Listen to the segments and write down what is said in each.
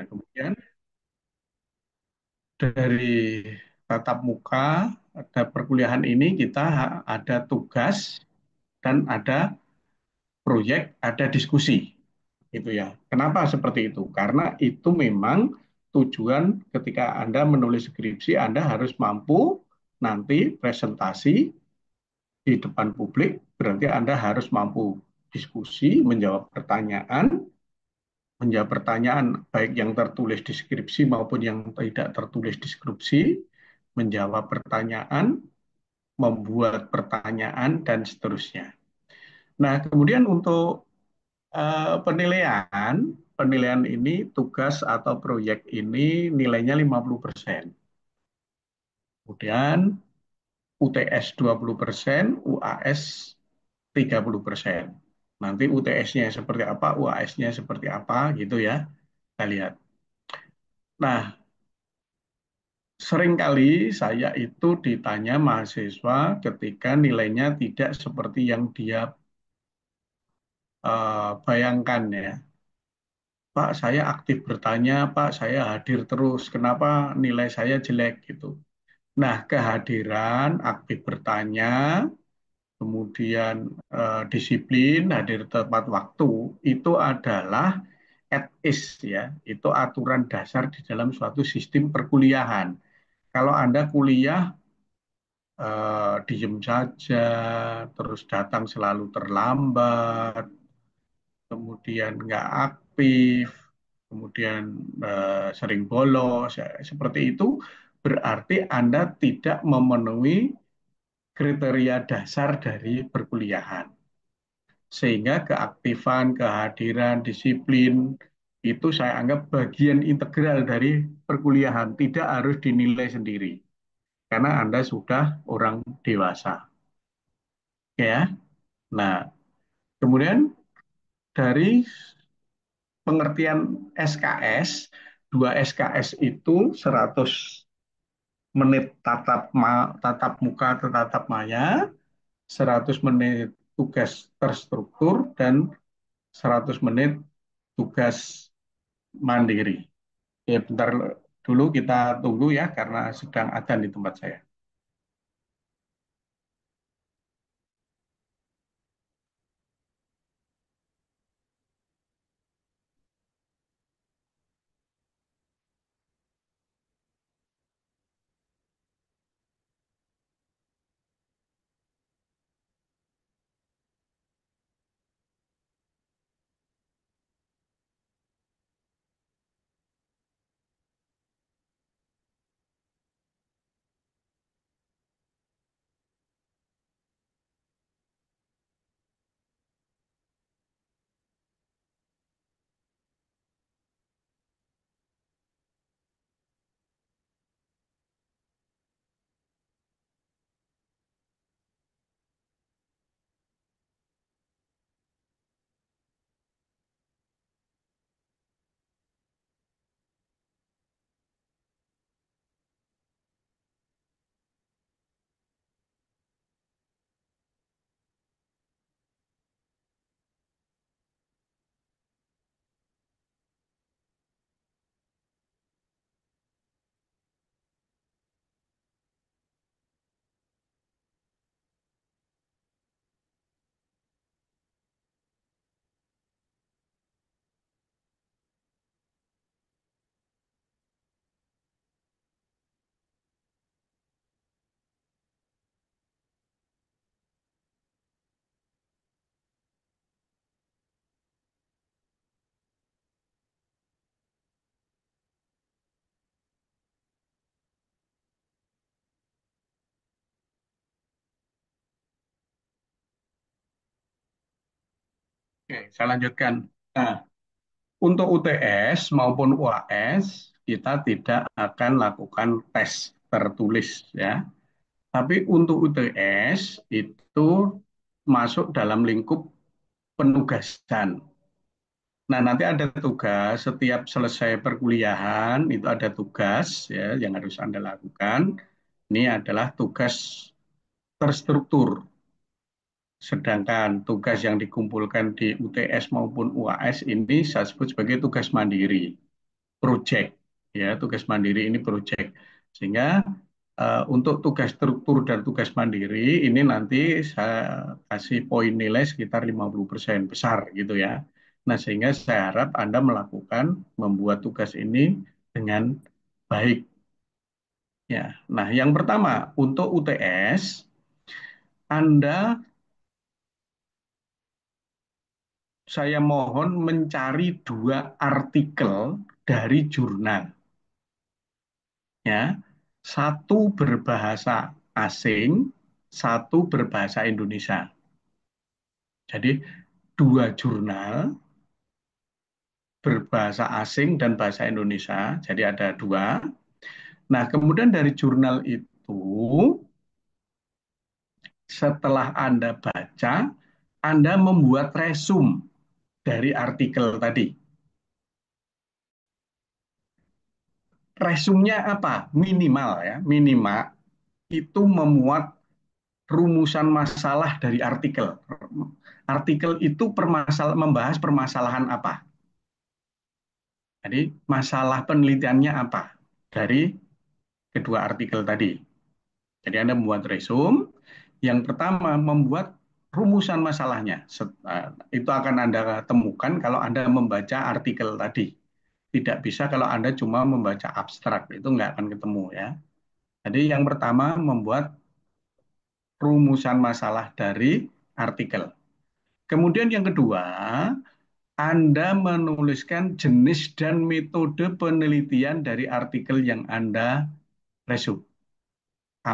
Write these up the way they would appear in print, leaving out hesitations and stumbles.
Nah, kemudian dari tatap muka, ada perkuliahan ini kita ada tugas dan ada proyek, ada diskusi. Gitu ya. Kenapa seperti itu? Karena itu memang tujuan ketika Anda menulis skripsi, Anda harus mampu nanti presentasi di depan publik, berarti Anda harus mampu diskusi, menjawab pertanyaan baik yang tertulis di skripsi maupun yang tidak tertulis di skripsi, menjawab pertanyaan, membuat pertanyaan, dan seterusnya. Nah, kemudian untuk penilaian, penilaian ini tugas atau proyek ini nilainya 50%. Kemudian UTS 20%, UAS 30%. Nanti UTS-nya seperti apa, UAS-nya seperti apa gitu ya. Kita lihat. Nah, seringkali saya itu ditanya mahasiswa ketika nilainya tidak seperti yang dia bayangkan ya. Pak, saya aktif bertanya, Pak, saya hadir terus. Kenapa nilai saya jelek gitu? Nah, kehadiran, aktif bertanya, kemudian disiplin, hadir tepat waktu, itu adalah etis ya, itu aturan dasar di dalam suatu sistem perkuliahan. Kalau Anda kuliah diem saja, terus datang selalu terlambat, kemudian nggak aktif, kemudian sering bolos, ya, seperti itu berarti Anda tidak memenuhi kriteria dasar dari perkuliahan. Sehingga keaktifan, kehadiran, disiplin itu saya anggap bagian integral dari perkuliahan, tidak harus dinilai sendiri karena Anda sudah orang dewasa. Ya. Nah, kemudian dari pengertian SKS, dua SKS itu 100 menit tatap muka atau tatap maya, 100 menit tugas terstruktur, dan 100 menit tugas mandiri. Ya, bentar dulu kita tunggu ya, karena sedang adzan di tempat saya. Oke, saya lanjutkan. Nah, untuk UTS maupun UAS, kita tidak akan lakukan tes tertulis ya. Tapi untuk UTS itu masuk dalam lingkup penugasan. Nah, nanti ada tugas setiap selesai perkuliahan itu ada tugas ya yang harus Anda lakukan. Ini adalah tugas terstruktur. Sedangkan tugas yang dikumpulkan di UTS maupun UAS ini saya sebut sebagai tugas mandiri. project, ya tugas mandiri ini project. Sehingga untuk tugas struktur dan tugas mandiri ini nanti saya kasih poin nilai sekitar 50% besar gitu ya. Nah, sehingga saya harap Anda melakukan membuat tugas ini dengan baik ya. Nah, yang pertama untuk UTS Anda saya mohon mencari dua artikel dari jurnal ya. Satu berbahasa asing, satu berbahasa Indonesia. Jadi dua jurnal berbahasa asing dan bahasa Indonesia. Jadi ada dua. Nah, kemudian dari jurnal itu, setelah Anda baca, Anda membuat resume dari artikel tadi. Resumnya apa? Minimal ya, minimal itu memuat rumusan masalah dari artikel. Artikel itu membahas permasalahan apa? Jadi masalah penelitiannya apa dari kedua artikel tadi. Jadi Anda membuat resume. Yang pertama membuat rumusan masalahnya. Itu akan Anda temukan kalau Anda membaca artikel tadi. Tidak bisa kalau Anda cuma membaca abstrak, itu nggak akan ketemu ya. Jadi yang pertama membuat rumusan masalah dari artikel. Kemudian yang kedua, Anda menuliskan jenis dan metode penelitian dari artikel yang Anda resume.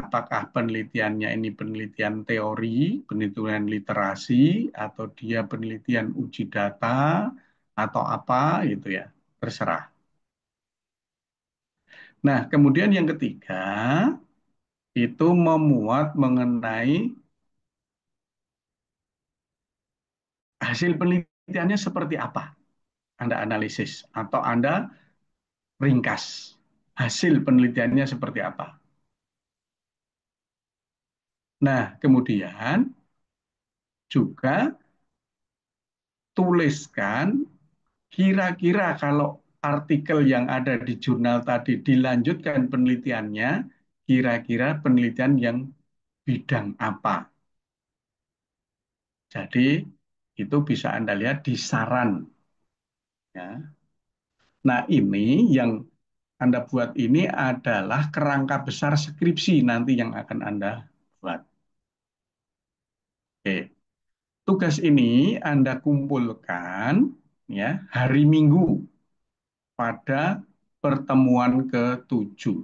Apakah penelitiannya ini penelitian teori, penelitian literasi, atau dia penelitian uji data, atau apa gitu ya, terserah. Nah, kemudian yang ketiga, itu memuat mengenai hasil penelitiannya seperti apa. Anda analisis, atau Anda ringkas hasil penelitiannya seperti apa. Nah, kemudian juga tuliskan kira-kira kalau artikel yang ada di jurnal tadi dilanjutkan penelitiannya, kira-kira penelitian yang bidang apa. Jadi itu bisa Anda lihat di saran. Ya. Nah ini yang Anda buat ini adalah kerangka besar skripsi nanti yang akan Anda buat. Oke. Tugas ini Anda kumpulkan ya hari Minggu pada pertemuan ke-7.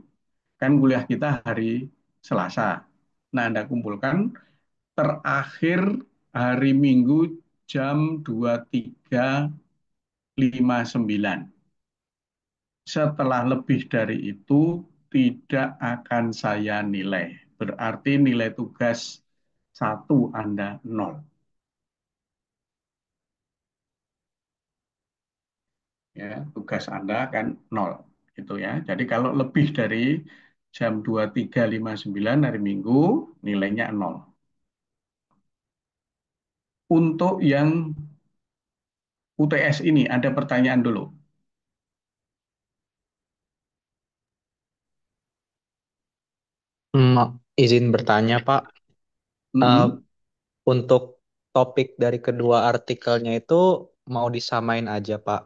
Kan kuliah kita hari Selasa. Nah, Anda kumpulkan terakhir hari Minggu jam 23.59. Setelah lebih dari itu tidak akan saya nilai. Berarti nilai tugas satu Anda nol. Ya, tugas Anda kan nol. Gitu ya. Jadi kalau lebih dari jam 23.59 hari Minggu, nilainya nol. Untuk yang UTS ini ada pertanyaan dulu. Izin bertanya, Pak. Eh, Mm-mm. untuk topik dari kedua artikelnya itu mau disamain aja, Pak,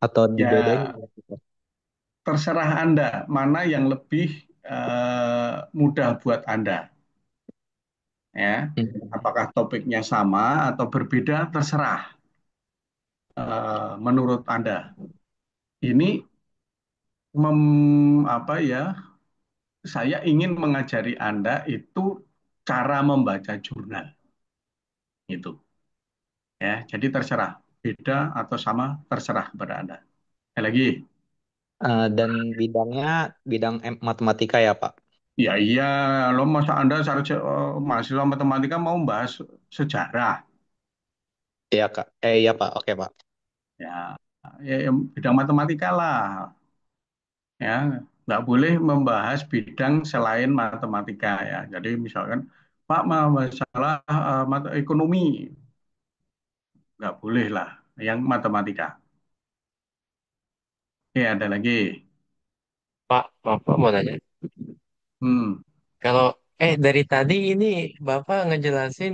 atau dibedain Ya, nggak, Pak? terserah Anda mana yang lebih mudah buat Anda. Ya, Hmm. apakah topiknya sama atau berbeda, terserah menurut Anda. Ini apa ya? Saya ingin mengajari Anda itu cara membaca jurnal. Itu. Ya, jadi terserah beda atau sama terserah kepada Anda. Sekali lagi, Dan bidangnya bidang matematika ya, Pak? ya iya, lo masa Anda mahasiswa matematika mau bahas sejarah, Iya, Kak. Iya, Pak. Oke, Pak. ya, ya bidang matematika lah, ya, nggak boleh membahas bidang selain matematika ya. Jadi misalkan Pak masalah mata ekonomi, nggak boleh lah, yang matematika. Oke, ada lagi. Pak, Bapak mau nanya. Hmm, Kalau dari tadi ini Bapak ngejelasin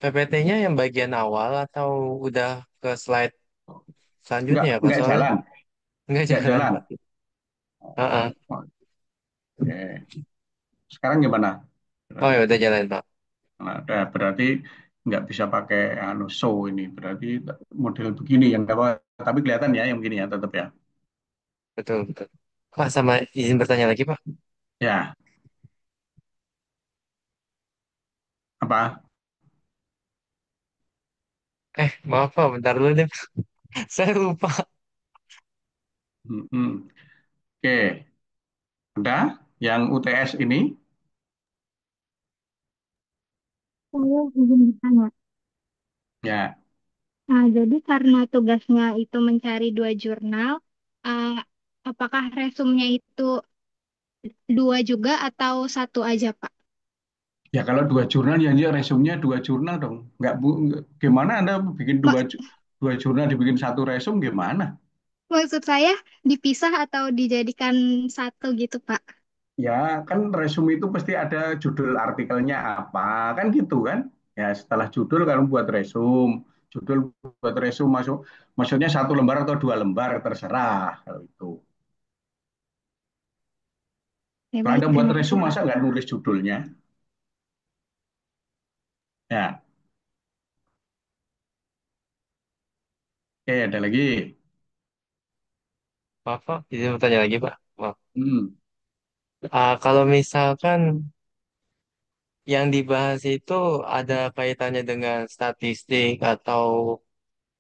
PPT-nya yang bagian awal atau udah ke slide selanjutnya ya Pak? nggak Soalnya jalan, nggak nggak jalan jalan. Pak. Heeh. Oke, sekarang gimana? Oh ya udah jalan Pak. Nah, berarti nggak bisa pakai show ini. Berarti model begini yang apa? Tapi kelihatan ya yang begini ya tetap ya. Betul betul. Pak sama izin bertanya lagi Pak. Ya, apa? Maaf Pak, bentar dulu deh. Saya lupa. Hmm. Oke, ada yang UTS ini. Saya izin bertanya. Ya, Nah, jadi karena tugasnya itu mencari dua jurnal, uh, apakah resumnya itu dua juga atau satu aja, Pak? ya kalau dua jurnal ya dia resumnya dua jurnal dong. Gimana Anda bikin Mak- dua jurnal dibikin satu resum gimana? Maksud saya dipisah atau dijadikan satu gitu, Pak? Ya, kan resume itu pasti ada judul artikelnya apa, kan gitu kan? Ya, setelah judul kamu buat resume, judul buat resume maksudnya satu lembar atau dua lembar terserah kalau itu. Ya, Kalau baik, Anda buat terima kasih, resume Pak. masa nggak nulis judulnya? Ya, oke ada lagi. Maaf Pak, izin bertanya lagi Pak. Maaf. Hmm, Kalau misalkan yang dibahas itu ada kaitannya dengan statistik atau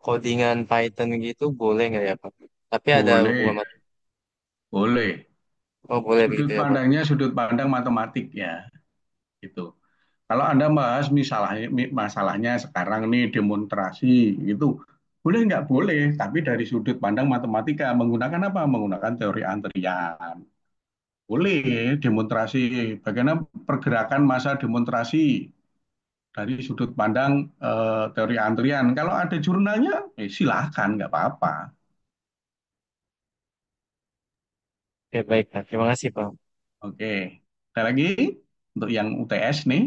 codingan Python gitu, boleh nggak ya Pak? Tapi ada hubungan boleh, boleh. oh boleh Sudut begitu ya Pak. pandangnya sudut pandang matematik ya, gitu. Kalau Anda bahas masalahnya sekarang nih demonstrasi gitu, boleh nggak boleh, tapi dari sudut pandang matematika menggunakan apa? Menggunakan teori antrian. Boleh demonstrasi, bagaimana pergerakan massa demonstrasi dari sudut pandang teori antrian. Kalau ada jurnalnya, silahkan, nggak apa-apa. Oke baik Pak, terima kasih Pak. Oke, ada lagi untuk yang UTS nih,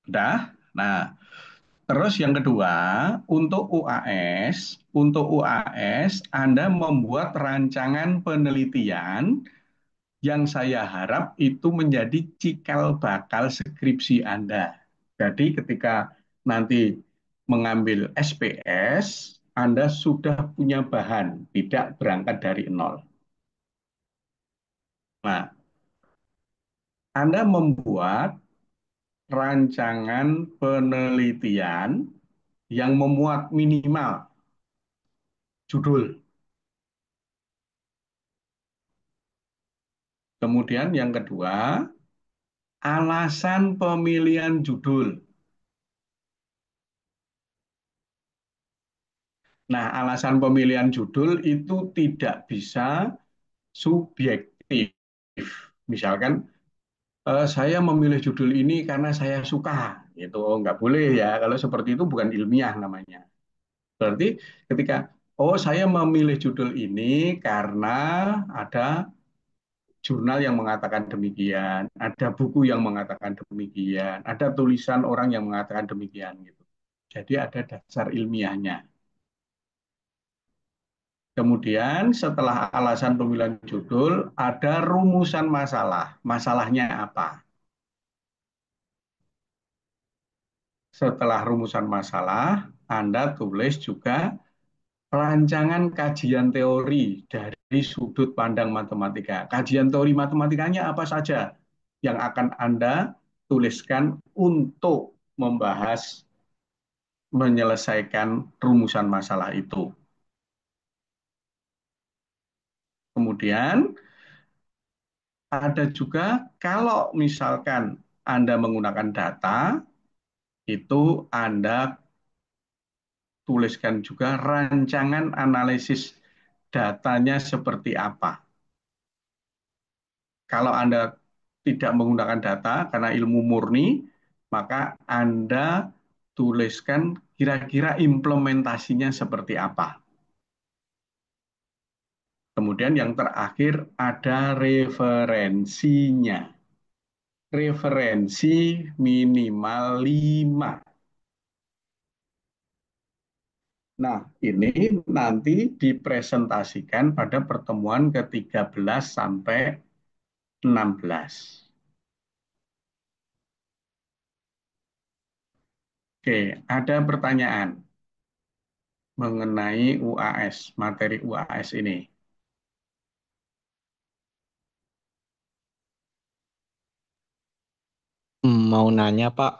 udah. Nah, terus yang kedua, untuk UAS Anda membuat rancangan penelitian yang saya harap itu menjadi cikal bakal skripsi Anda. Jadi ketika nanti mengambil SPS, Anda sudah punya bahan, tidak berangkat dari nol. Nah, Anda membuat rancangan penelitian yang memuat minimal judul. Kemudian yang kedua, alasan pemilihan judul. Nah, alasan pemilihan judul itu tidak bisa subjektif. Misalkan, saya memilih judul ini karena saya suka. Itu nggak boleh ya. Kalau seperti itu bukan ilmiah namanya. Berarti ketika, oh saya memilih judul ini karena ada jurnal yang mengatakan demikian, ada buku yang mengatakan demikian, ada tulisan orang yang mengatakan demikian gitu. Jadi ada dasar ilmiahnya. Kemudian setelah alasan pemilihan judul, ada rumusan masalah. Masalahnya apa? Setelah rumusan masalah, Anda tulis juga rancangan kajian teori dari sudut pandang matematika. Kajian teori matematikanya apa saja yang akan Anda tuliskan untuk membahas menyelesaikan rumusan masalah itu. Kemudian ada juga kalau misalkan Anda menggunakan data, itu Anda tuliskan juga rancangan analisis datanya seperti apa. Kalau Anda tidak menggunakan data karena ilmu murni, maka Anda tuliskan kira-kira implementasinya seperti apa. Kemudian yang terakhir ada referensinya. Referensi minimal 5. Nah, ini nanti dipresentasikan pada pertemuan ke-13 sampai 16. Oke, ada pertanyaan mengenai UAS, materi UAS ini. Mau nanya, Pak.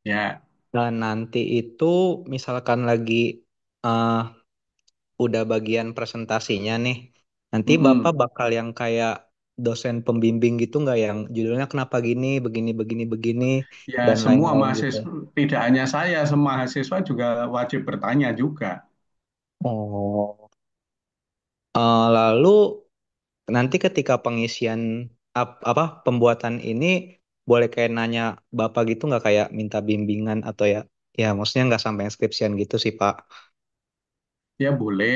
Ya, Dan nanti itu misalkan lagi eh, udah bagian presentasinya nih, nanti Bapak mm-mm. bakal yang kayak dosen pembimbing gitu nggak yang judulnya kenapa gini, begini, begini, begini, Ya dan semua lain-lain gitu. mahasiswa, tidak hanya saya, semua mahasiswa juga wajib bertanya juga. Oh. Lalu nanti ketika pengisian apa pembuatan ini boleh kayak nanya Bapak gitu nggak kayak minta bimbingan atau ya maksudnya nggak sampai skripsian gitu sih Pak. Ya boleh,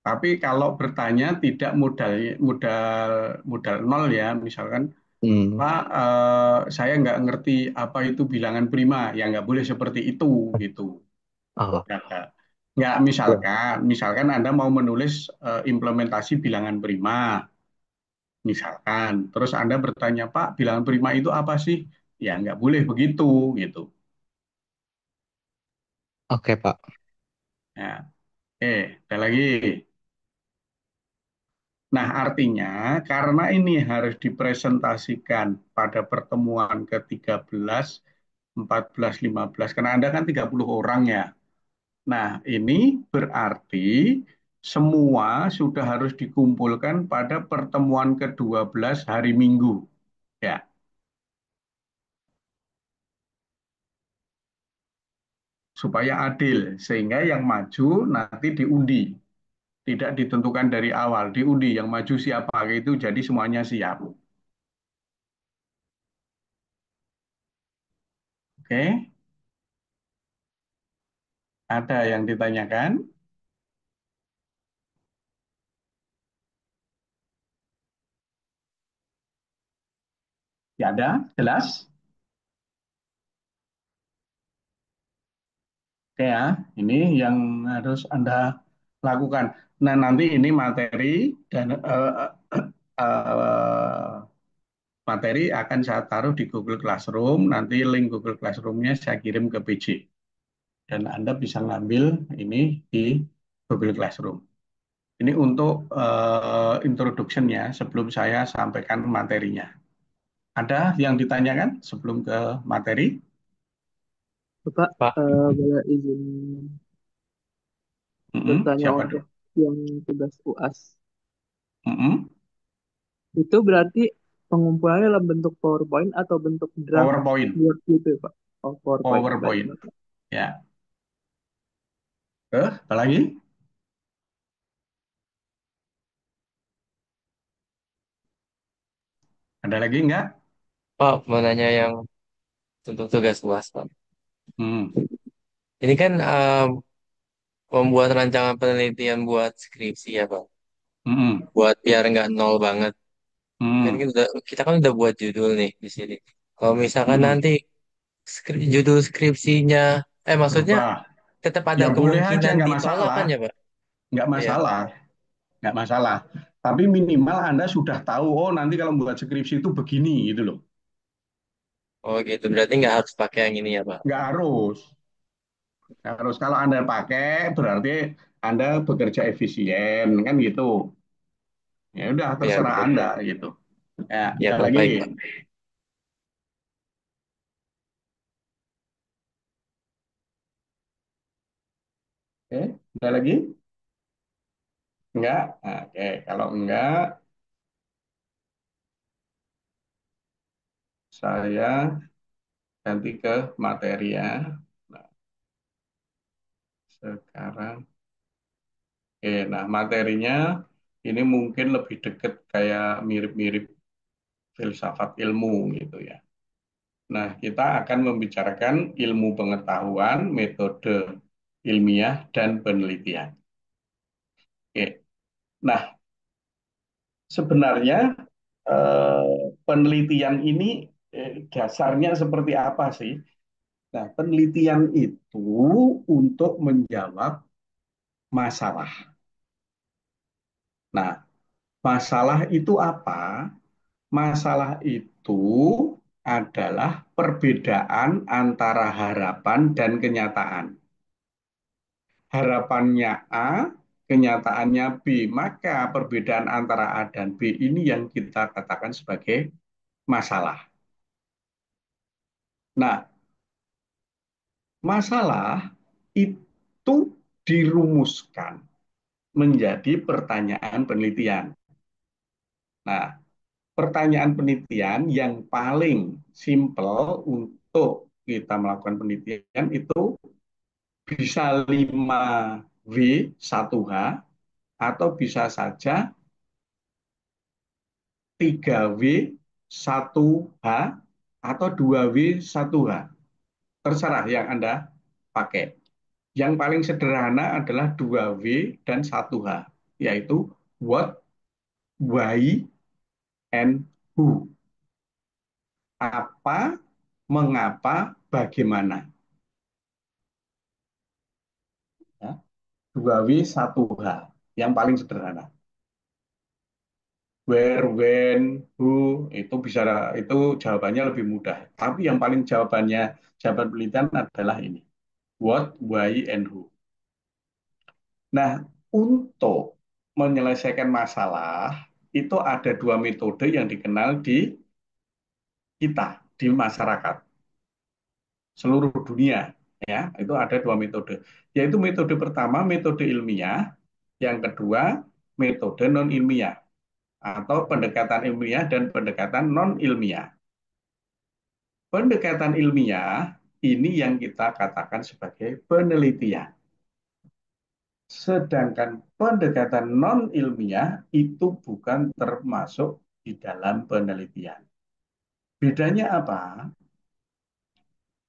tapi kalau bertanya tidak modal modal modal nol ya, misalkan Hmm. Pak, saya nggak ngerti apa itu bilangan prima, ya nggak boleh seperti itu gitu. Oh, Nggak, ya. misalkan Anda mau menulis implementasi bilangan prima, misalkan, terus Anda bertanya Pak, bilangan prima itu apa sih? Ya nggak boleh begitu gitu. Oke Pak. Ya, ada lagi. Nah, artinya karena ini harus dipresentasikan pada pertemuan ke-13, 14, 15, karena Anda kan 30 orang ya. Nah, ini berarti semua sudah harus dikumpulkan pada pertemuan ke-12 hari Minggu. Ya, supaya adil sehingga yang maju nanti diundi. Tidak ditentukan dari awal, diundi yang maju siapa itu jadi semuanya siap. Oke, ada yang ditanyakan? Ya ada, jelas? Oke ya, ini yang harus Anda lakukan. Nah, nanti ini materi dan eh, materi akan saya taruh di Google Classroom. Nanti link Google Classroom-nya saya kirim ke PJ. Dan Anda bisa ngambil ini di Google Classroom. Ini untuk introduction-nya sebelum saya sampaikan materinya. Ada yang ditanyakan sebelum ke materi? Bapak, Pak, boleh izin bertanya Siapa untuk dulu? yang tugas UAS. Mm-mm. Itu berarti pengumpulannya dalam bentuk PowerPoint atau bentuk draft PowerPoint. Word gitu ya, Pak? Oh, PowerPoint. Baik, PowerPoint. Bapak. Ya. Apa lagi? Ada lagi nggak? Pak, mau nanya yang untuk tugas UAS, Pak. Hmm. Ini kan membuat rancangan penelitian buat skripsi ya, Pak. Mm-mm. Buat biar nggak nol banget. Kan Hmm. kita kan udah buat judul nih di sini. Kalau misalkan Mm-mm. nanti judul skripsinya, maksudnya Berubah. tetap ada Ya boleh aja, kemungkinan nggak ditolak masalah. kan ya, Pak? Nggak Iya. masalah. Nggak masalah. Tapi minimal Anda sudah tahu, oh nanti kalau membuat skripsi itu begini gitu loh. Oh gitu, berarti nggak harus pakai yang ini ya, Pak? Nggak harus. Nggak harus. Kalau Anda pakai, berarti Anda bekerja efisien, kan gitu. Ya udah, Iya, terserah betul. Anda gitu. Ya, Ya, ada Pak, lagi. baik, Pak. Oke, ada lagi? Enggak? Nah, oke, kalau enggak, saya ganti ke materi ya. Nah, sekarang, oke, nah materinya ini mungkin lebih deket kayak mirip-mirip filsafat ilmu gitu ya. Nah, kita akan membicarakan ilmu pengetahuan, metode ilmiah, dan penelitian. Oke. Nah, sebenarnya penelitian ini dasarnya seperti apa sih? Nah, penelitian itu untuk menjawab masalah. Nah, masalah itu apa? Masalah itu adalah perbedaan antara harapan dan kenyataan. Harapannya A, kenyataannya B. Maka perbedaan antara A dan B ini yang kita katakan sebagai masalah. Nah, masalah itu dirumuskan menjadi pertanyaan penelitian. Nah, pertanyaan penelitian yang paling simpel untuk kita melakukan penelitian itu bisa 5W 1H atau bisa saja 3W 1H atau 2W 1H. Terserah yang Anda pakai. Yang paling sederhana adalah 2W dan 1H, yaitu what, why, and who. Apa, mengapa, bagaimana. Ya, 2W 1H, yang paling sederhana. Where, when, who, itu bisa itu jawabannya lebih mudah. Tapi yang paling jawaban penelitian adalah ini. What, why, and who. Nah, untuk menyelesaikan masalah itu ada dua metode yang dikenal di kita, di masyarakat seluruh dunia. Ya, itu ada dua metode. Yaitu metode pertama, metode ilmiah. Yang kedua, metode non ilmiah atau pendekatan ilmiah dan pendekatan non ilmiah. Pendekatan ilmiah ini yang kita katakan sebagai penelitian. Sedangkan pendekatan non ilmiah itu bukan termasuk di dalam penelitian. Bedanya apa?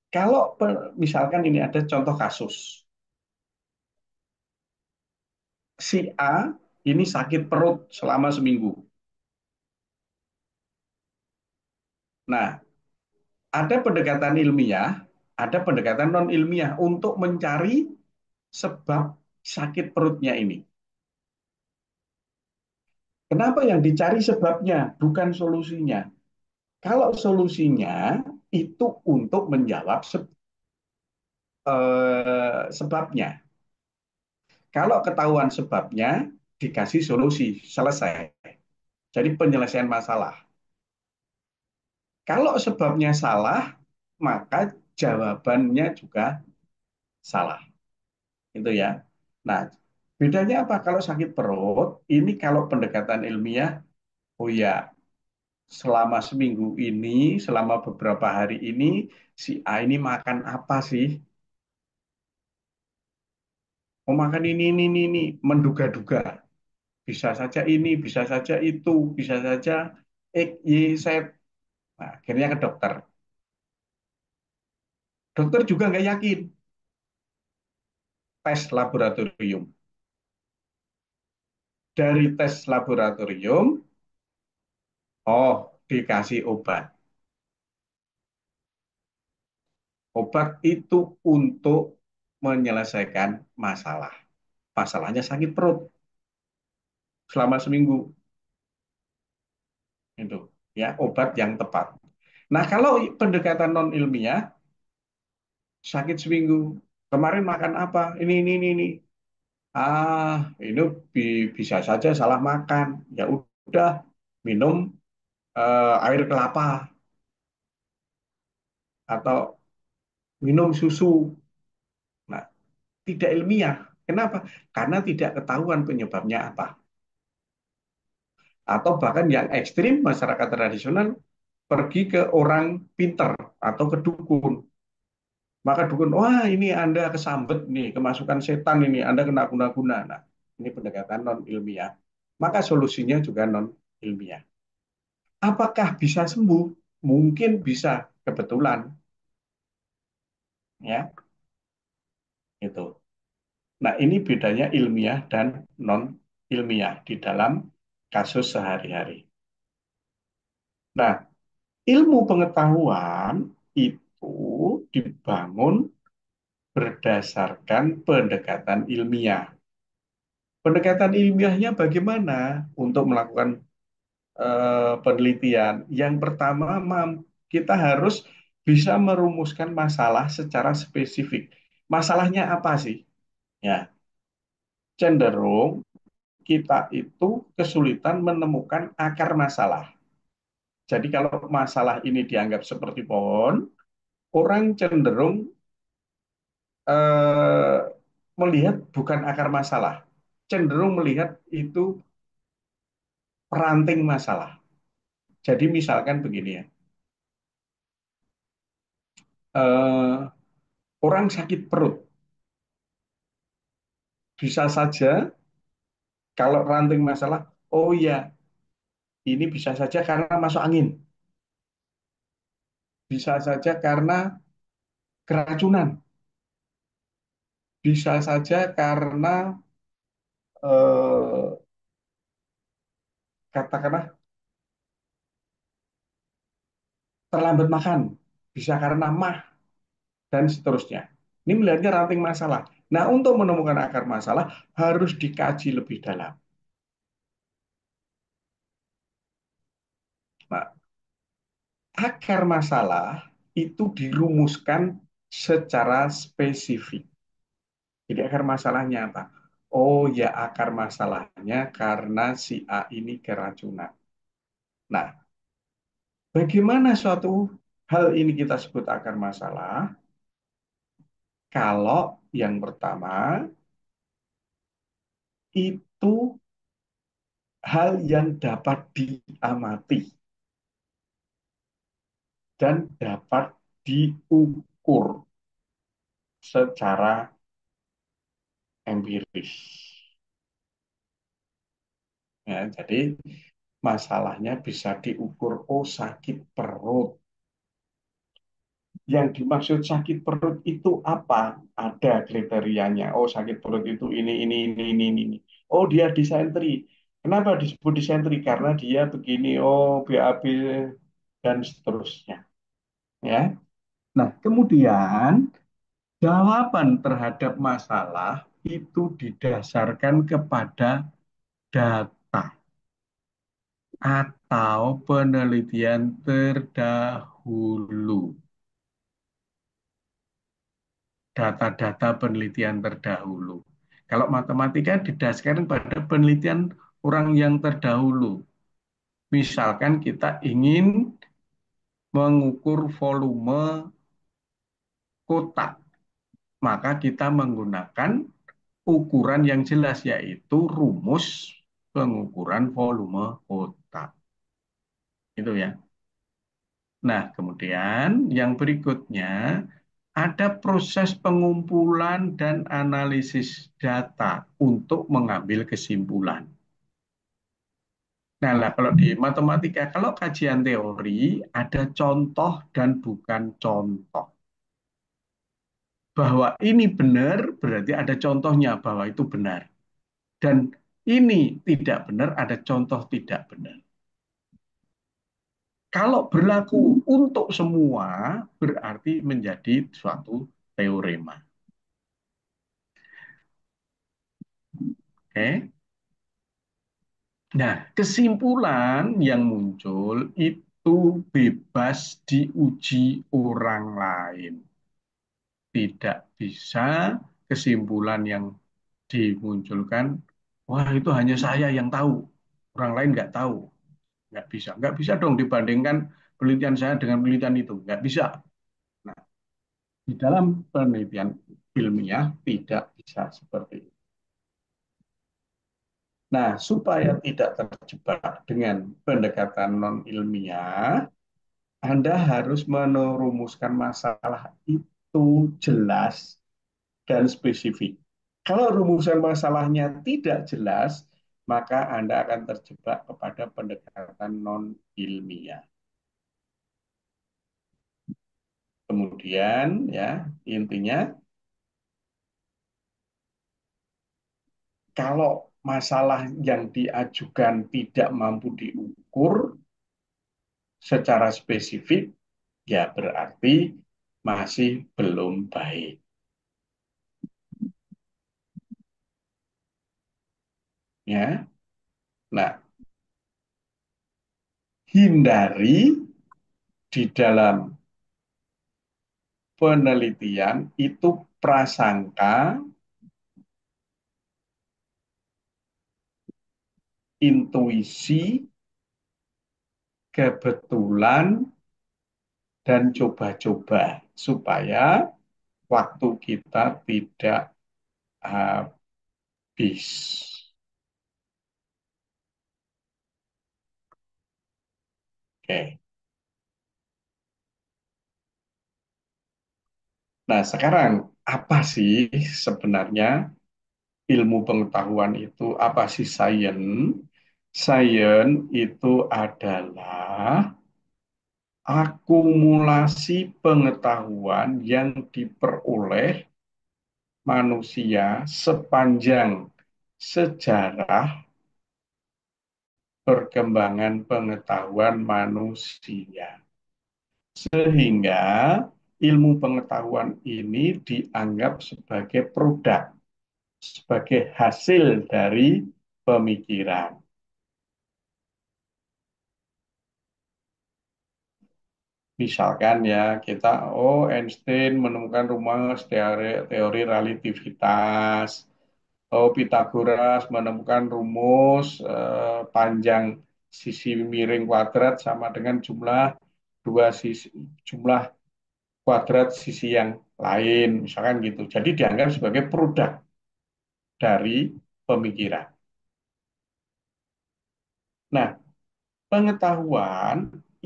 Kalau misalkan ini ada contoh kasus, si A ini sakit perut selama seminggu. Nah, ada pendekatan ilmiah, ada pendekatan non ilmiah untuk mencari sebab sakit perutnya ini. Kenapa yang dicari sebabnya, bukan solusinya? Kalau solusinya itu untuk menjawab sebabnya. Kalau ketahuan sebabnya, dikasih solusi, selesai. Jadi penyelesaian masalah. Kalau sebabnya salah, maka jawabannya juga salah. Itu ya. Nah, bedanya apa kalau sakit perut? Ini kalau pendekatan ilmiah, oh ya, selama seminggu ini, selama beberapa hari ini, si A ini makan apa sih? Mau makan ini, menduga-duga. Bisa saja ini, bisa saja itu, bisa saja X, Y, Z. Nah, akhirnya ke dokter. Dokter juga nggak yakin. Tes laboratorium. Dari tes laboratorium, oh, dikasih obat. Obat itu untuk menyelesaikan masalah. Masalahnya sakit perut selama seminggu. Itu ya, obat yang tepat. Nah, kalau pendekatan non ilmiah, sakit seminggu. Kemarin makan apa? Ini. Ah, ini bisa saja salah makan. Ya udah, minum air kelapa atau minum susu. Nah, tidak ilmiah. Kenapa? Karena tidak ketahuan penyebabnya apa. Atau bahkan yang ekstrim, masyarakat tradisional pergi ke orang pinter atau ke dukun. Maka dukun, wah ini Anda kesambet nih, kemasukan setan ini, Anda kena guna-guna. Nah, ini pendekatan non ilmiah. Maka solusinya juga non ilmiah. Apakah bisa sembuh? Mungkin bisa. kebetulan, ya, itu. Nah, ini bedanya ilmiah dan non ilmiah di dalam kasus sehari-hari. Nah, ilmu pengetahuan itu dibangun berdasarkan pendekatan ilmiah. Pendekatan ilmiahnya bagaimana untuk melakukan penelitian? Yang pertama, kita harus bisa merumuskan masalah secara spesifik. Masalahnya apa sih? Ya, cenderung kita itu kesulitan menemukan akar masalah. Jadi kalau masalah ini dianggap seperti pohon, orang cenderung eh, melihat bukan akar masalah, cenderung melihat itu ranting masalah. Jadi misalkan begini ya, eh, orang sakit perut, bisa saja kalau ranting masalah, oh ya ini bisa saja karena masuk angin, bisa saja karena keracunan, bisa saja karena eh, katakanlah terlambat makan, bisa karena mah, dan seterusnya. Ini melihatnya ranting masalah. Nah, untuk menemukan akar masalah harus dikaji lebih dalam. Nah, akar masalah itu dirumuskan secara spesifik. Jadi akar masalahnya apa? Oh ya, akar masalahnya karena si A ini keracunan. Nah, bagaimana suatu hal ini kita sebut akar masalah? Kalau yang pertama itu hal yang dapat diamati dan dapat diukur secara empiris. Ya, jadi masalahnya bisa diukur, oh sakit perut. Yang dimaksud sakit perut itu apa? Ada kriterianya. Oh sakit perut itu ini. Oh dia disentri. Kenapa disebut disentri? Karena dia begini. Oh BAB dan seterusnya. Ya. Nah kemudian jawaban terhadap masalah itu didasarkan kepada data atau penelitian terdahulu. Data-data penelitian terdahulu. Kalau matematika didasarkan pada penelitian orang yang terdahulu. Misalkan kita ingin mengukur volume kotak, maka kita menggunakan ukuran yang jelas yaitu rumus pengukuran volume kotak. Itu ya. Nah, kemudian yang berikutnya ada proses pengumpulan dan analisis data untuk mengambil kesimpulan. Nah, kalau di matematika, kalau kajian teori ada contoh dan bukan contoh. Bahwa ini benar berarti ada contohnya bahwa itu benar. Dan ini tidak benar ada contoh tidak benar. Kalau berlaku untuk semua berarti menjadi suatu teorema. Oke. Nah, kesimpulan yang muncul itu bebas diuji orang lain. Tidak bisa kesimpulan yang dimunculkan, wah itu hanya saya yang tahu, orang lain nggak tahu. Nggak bisa dong dibandingkan penelitian saya dengan penelitian itu. Nggak bisa. Nah, di dalam penelitian ilmiah tidak bisa seperti itu. Nah, supaya tidak terjebak dengan pendekatan non-ilmiah, Anda harus merumuskan masalah itu jelas dan spesifik. Kalau rumusan masalahnya tidak jelas, maka Anda akan terjebak kepada pendekatan non-ilmiah. Kemudian ya intinya kalau masalah yang diajukan tidak mampu diukur secara spesifik, ya berarti masih belum baik. Ya, nah hindari di dalam penelitian itu prasangka, intuisi, kebetulan, dan coba-coba supaya waktu kita tidak habis. Oke. Nah, sekarang apa sih sebenarnya ilmu pengetahuan itu? Apa sih sains? Sains itu adalah akumulasi pengetahuan yang diperoleh manusia sepanjang sejarah perkembangan pengetahuan manusia. Sehingga ilmu pengetahuan ini dianggap sebagai produk, sebagai hasil dari pemikiran. Misalkan ya kita, oh Einstein menemukan rumus teori relativitas. Oh Pythagoras menemukan rumus panjang sisi miring kuadrat sama dengan dua sisi jumlah kuadrat sisi yang lain, misalkan gitu. Jadi dianggap sebagai produk dari pemikiran. Nah, pengetahuan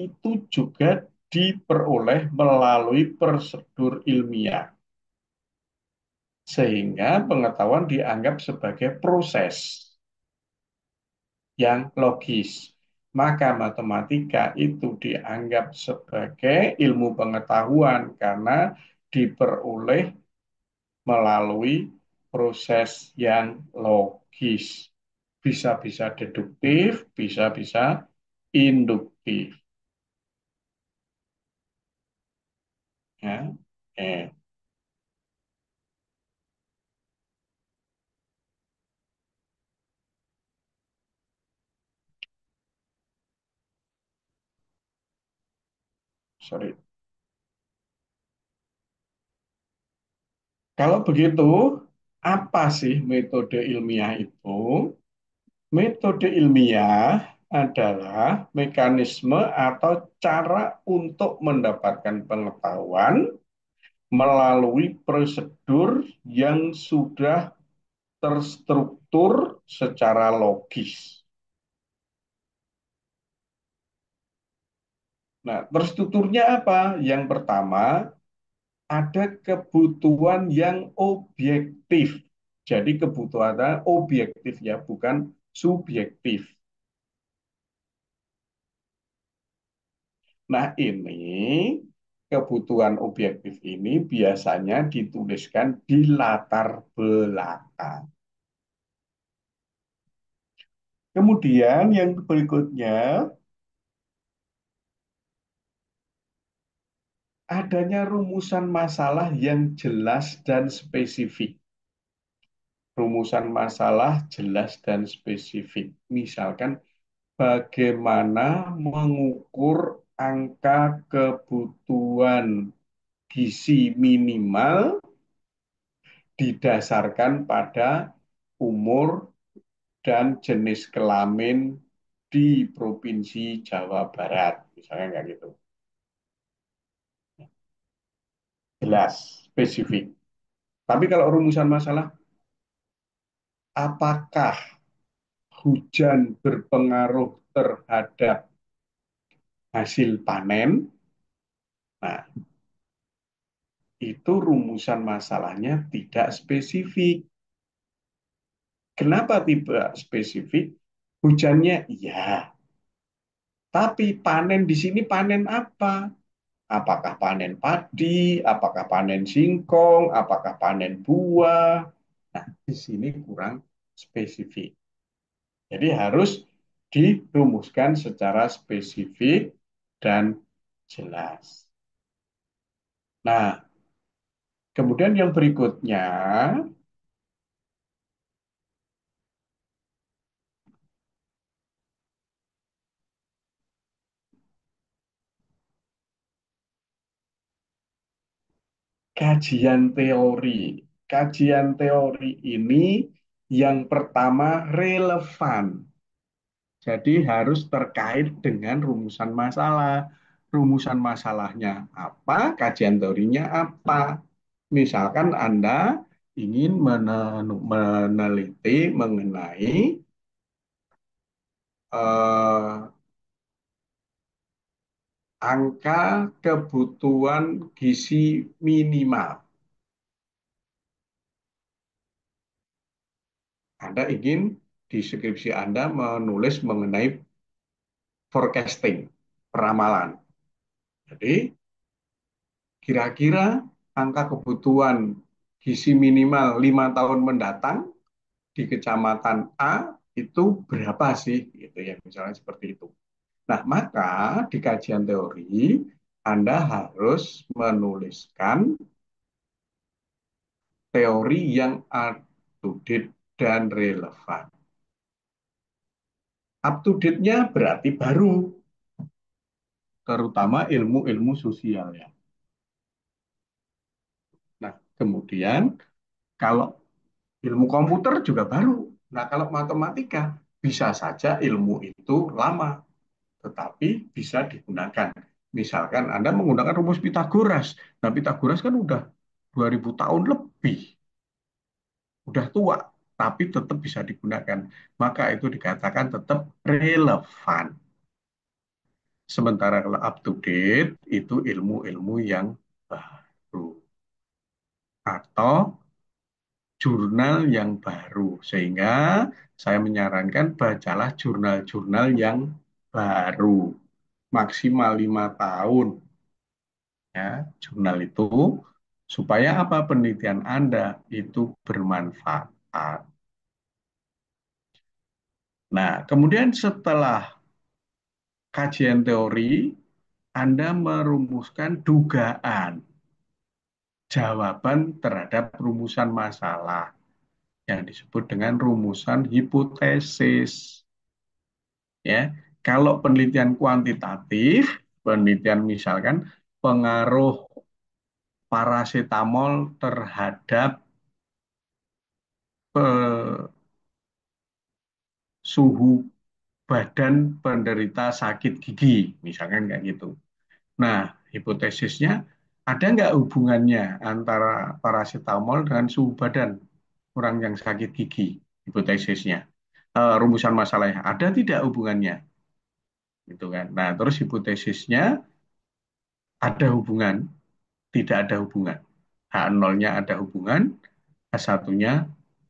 itu juga diperoleh melalui prosedur ilmiah, sehingga pengetahuan dianggap sebagai proses yang logis. Maka matematika itu dianggap sebagai ilmu pengetahuan karena diperoleh melalui proses yang logis. Bisa-bisa deduktif, bisa-bisa induktif. Ya. Eh, sorry. Kalau begitu, apa sih metode ilmiah itu? Metode ilmiah adalah mekanisme atau cara untuk mendapatkan pengetahuan melalui prosedur yang sudah terstruktur secara logis. Nah, terstrukturnya apa? Yang pertama, ada kebutuhan yang objektif. Jadi kebutuhan objektif ya, bukan subjektif. Nah, ini kebutuhan objektif ini biasanya dituliskan di latar belakang. Kemudian yang berikutnya, adanya rumusan masalah yang jelas dan spesifik. Rumusan masalah jelas dan spesifik. Misalkan bagaimana mengukur angka kebutuhan gizi minimal didasarkan pada umur dan jenis kelamin di Provinsi Jawa Barat. Misalnya kayak gitu. Jelas, spesifik. Tapi kalau rumusan masalah, apakah hujan berpengaruh terhadap hasil panen? Nah, itu rumusan masalahnya tidak spesifik. Kenapa tidak spesifik? Hujannya iya, tapi panen di sini panen apa? Apakah panen padi, apakah panen singkong, apakah panen buah. Nah, di sini kurang spesifik. Jadi harus dirumuskan secara spesifik dan jelas. Nah, kemudian yang berikutnya, kajian teori. Kajian teori ini yang pertama relevan. Jadi harus terkait dengan rumusan masalah. Rumusan masalahnya apa? Kajian teorinya apa? Misalkan Anda ingin meneliti mengenai eh, angka kebutuhan gizi minimal. Anda ingin di skripsi Anda menulis mengenai forecasting, peramalan. Jadi, kira-kira angka kebutuhan gizi minimal 5 tahun mendatang di kecamatan A itu berapa sih? Gitu ya, misalnya seperti itu. Nah, maka di kajian teori Anda harus menuliskan teori yang up to date dan relevan. Up to date-nya berarti baru, terutama ilmu-ilmu sosial ya. Nah, kemudian kalau ilmu komputer juga baru. Nah, kalau matematika bisa saja ilmu itu lama, tetapi bisa digunakan. Misalkan Anda menggunakan rumus Pitagoras. Nah, Pitagoras kan udah 2000 tahun lebih, udah tua, tapi tetap bisa digunakan. Maka itu dikatakan tetap relevan. Sementara kalau up to date itu ilmu-ilmu yang baru atau jurnal yang baru. Sehingga saya menyarankan bacalah jurnal-jurnal yang baru. Maksimal 5 tahun ya jurnal itu supaya apa penelitian Anda itu bermanfaat. Nah, kemudian setelah kajian teori, Anda merumuskan dugaan jawaban terhadap rumusan masalah yang disebut dengan rumusan hipotesis. Ya, kalau penelitian kuantitatif, penelitian misalkan pengaruh parasetamol terhadap suhu badan penderita sakit gigi, misalkan kayak gitu. Nah, hipotesisnya ada nggak hubungannya antara parasetamol dengan suhu badan orang yang sakit gigi? Hipotesisnya, rumusan masalahnya ada tidak hubungannya, gitu kan? Nah, terus hipotesisnya ada hubungan, tidak ada hubungan. H0-nya ada hubungan, H1-nya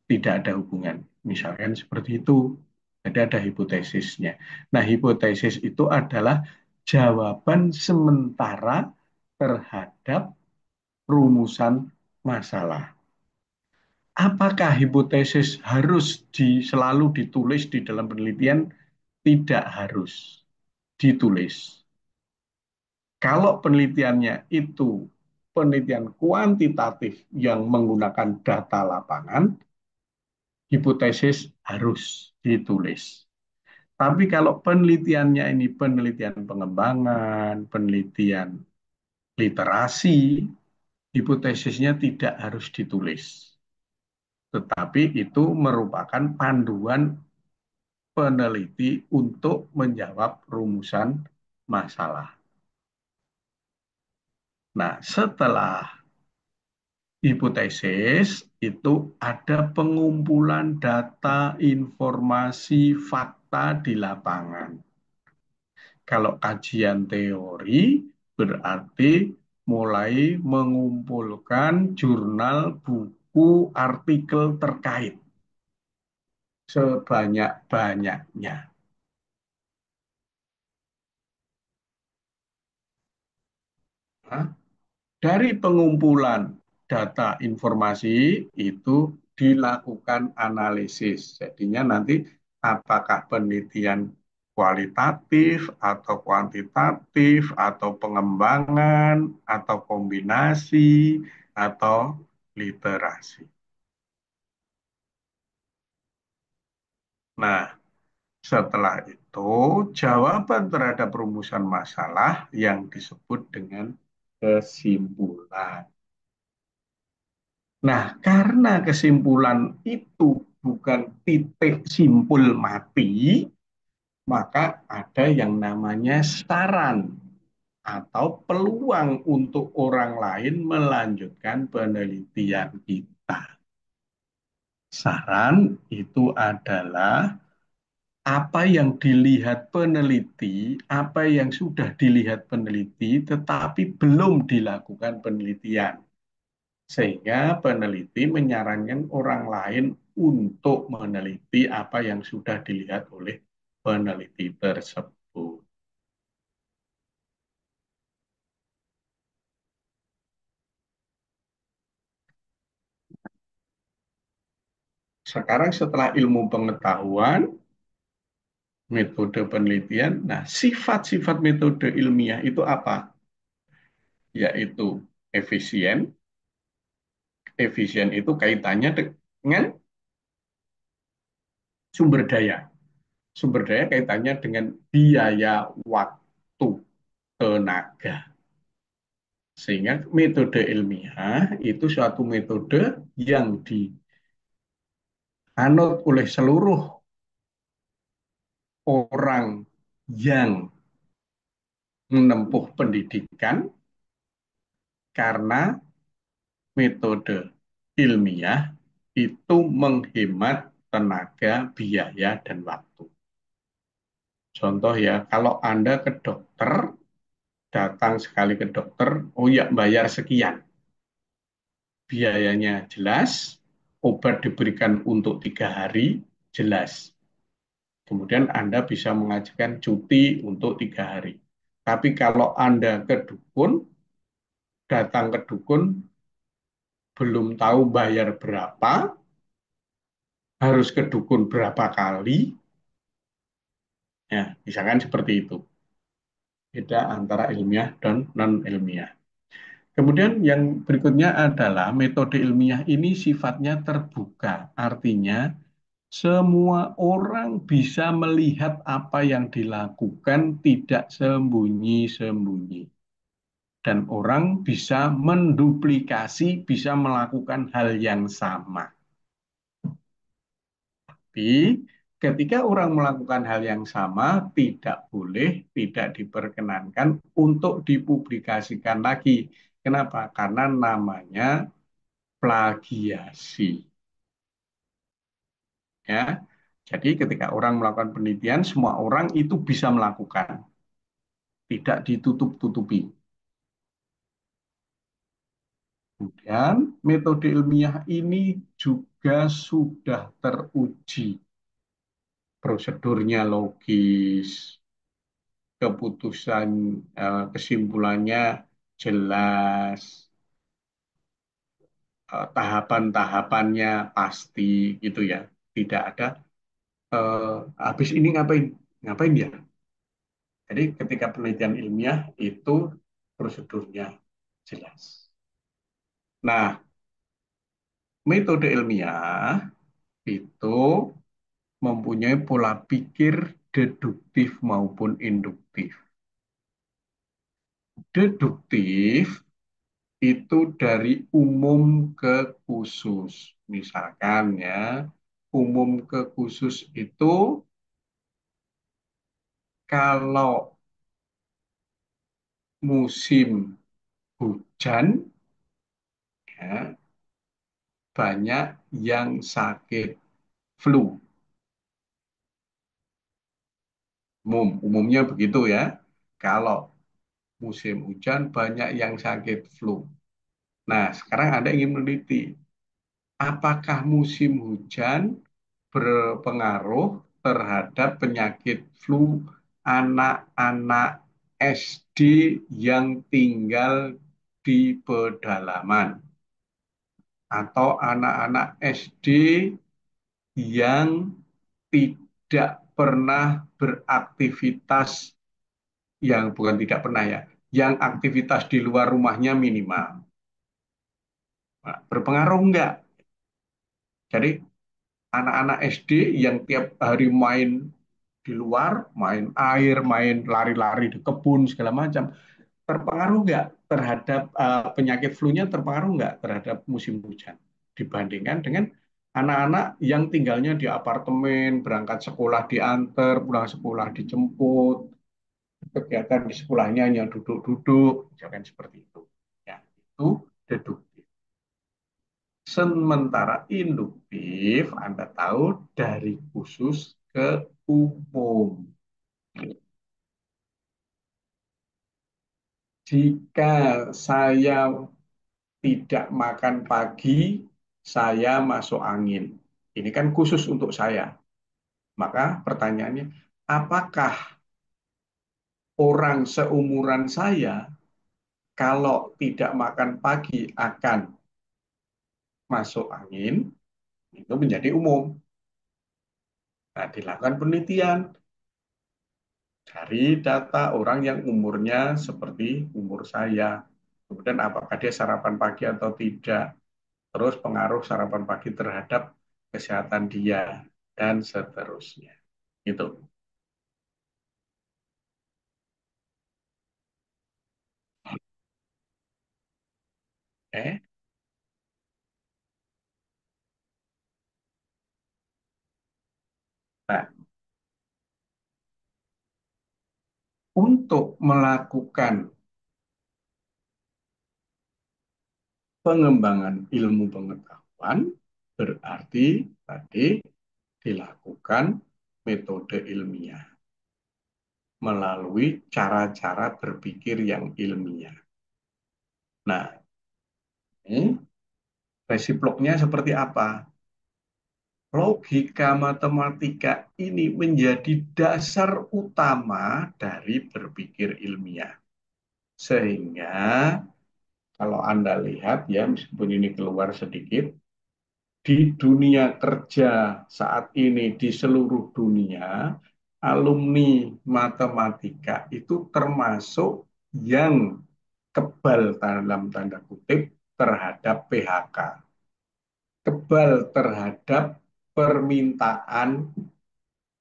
tidak ada hubungan. Misalkan seperti itu. Jadi ada hipotesisnya. Nah, hipotesis itu adalah jawaban sementara terhadap rumusan masalah. Apakah hipotesis harus selalu ditulis di dalam penelitian? Tidak harus ditulis. Kalau penelitiannya itu penelitian kuantitatif yang menggunakan data lapangan, hipotesis harus ditulis. Tapi kalau penelitiannya ini penelitian pengembangan, penelitian literasi, hipotesisnya tidak harus ditulis. Tetapi itu merupakan panduan peneliti untuk menjawab rumusan masalah. Nah, setelah hipotesis itu ada pengumpulan data, informasi, fakta di lapangan. Kalau kajian teori berarti mulai mengumpulkan jurnal, buku, artikel terkait sebanyak-banyaknya. dari pengumpulan data informasi itu dilakukan analisis. Jadinya nanti apakah penelitian kualitatif atau kuantitatif atau pengembangan atau kombinasi atau literasi. Nah, setelah itu jawaban terhadap rumusan masalah yang disebut dengan kesimpulan. Nah, karena kesimpulan itu bukan titik simpul mati, maka ada yang namanya saran atau peluang untuk orang lain melanjutkan penelitian kita. Saran itu adalah apa yang dilihat peneliti, apa yang sudah dilihat peneliti, tetapi belum dilakukan penelitian. Sehingga peneliti menyarankan orang lain untuk meneliti apa yang sudah dilihat oleh peneliti tersebut. Sekarang setelah ilmu pengetahuan, metode penelitian, nah sifat-sifat metode ilmiah itu apa? Yaitu efisien. Efisien itu kaitannya dengan sumber daya. Sumber daya kaitannya dengan biaya, waktu, tenaga. Sehingga metode ilmiah itu suatu metode yang dianut oleh seluruh orang yang menempuh pendidikan karena metode ilmiah itu menghemat tenaga, biaya, dan waktu. Contoh ya, kalau Anda ke dokter, datang sekali ke dokter, oh ya bayar sekian. Biayanya jelas, obat diberikan untuk 3 hari, jelas. Kemudian Anda bisa mengajukan cuti untuk 3 hari. Tapi kalau Anda ke dukun, datang ke dukun, belum tahu bayar berapa, harus ke dukun berapa kali, ya, misalkan seperti itu. Beda antara ilmiah dan non-ilmiah. Kemudian yang berikutnya adalah metode ilmiah ini sifatnya terbuka. Artinya semua orang bisa melihat apa yang dilakukan tidak sembunyi-sembunyi. Dan orang bisa menduplikasi, bisa melakukan hal yang sama. Tapi ketika orang melakukan hal yang sama, tidak boleh, tidak diperkenankan untuk dipublikasikan lagi. Kenapa? Karena namanya plagiasi. Ya, jadi ketika orang melakukan penelitian, semua orang itu bisa melakukan, tidak ditutup-tutupi. Kemudian metode ilmiah ini juga sudah teruji. Prosedurnya logis, keputusan kesimpulannya jelas, tahapan-tahapannya pasti gitu ya. Tidak ada habis ini ngapain? Ngapain ya? Jadi ketika penelitian ilmiah itu prosedurnya jelas. Nah, metode ilmiah itu mempunyai pola pikir deduktif maupun induktif. Deduktif itu dari umum ke khusus. Misalkan ya, umum ke khusus itu kalau musim hujan ya, banyak yang sakit flu. Umumnya begitu ya. Kalau musim hujan banyak yang sakit flu. Nah, sekarang Anda ingin meneliti apakah musim hujan berpengaruh terhadap penyakit flu anak-anak SD yang tinggal di pedalaman atau anak-anak SD yang tidak pernah beraktivitas yang bukan tidak pernah ya, yang aktivitas di luar rumahnya minimal. Nah, berpengaruh enggak? Jadi anak-anak SD yang tiap hari main di luar, main air, main lari-lari di kebun segala macam, terpengaruh nggak terhadap penyakit flu-nya terpengaruh nggak terhadap musim hujan dibandingkan dengan anak-anak yang tinggalnya di apartemen, berangkat sekolah diantar, pulang sekolah dijemput, kegiatan di sekolahnya hanya duduk-duduk, jangan seperti itu. Ya, itu deduktif. Sementara induktif, Anda tahu dari khusus ke umum. Jika saya tidak makan pagi, saya masuk angin. Ini kan khusus untuk saya. Maka pertanyaannya, apakah orang seumuran saya kalau tidak makan pagi akan masuk angin? Itu menjadi umum. Nah, dilakukan penelitian dari data orang yang umurnya seperti umur saya. Kemudian apakah dia sarapan pagi atau tidak. Terus pengaruh sarapan pagi terhadap kesehatan dia, dan seterusnya. Itu. Eh, Nah, untuk melakukan pengembangan ilmu pengetahuan, berarti tadi dilakukan metode ilmiah melalui cara-cara berpikir yang ilmiah. Nah, ini resiproknya seperti apa? Logika matematika ini menjadi dasar utama dari berpikir ilmiah. Sehingga kalau Anda lihat ya, meskipun ini keluar sedikit, di dunia kerja saat ini di seluruh dunia, alumni matematika itu termasuk yang kebal dalam tanda kutip terhadap PHK, kebal terhadap permintaan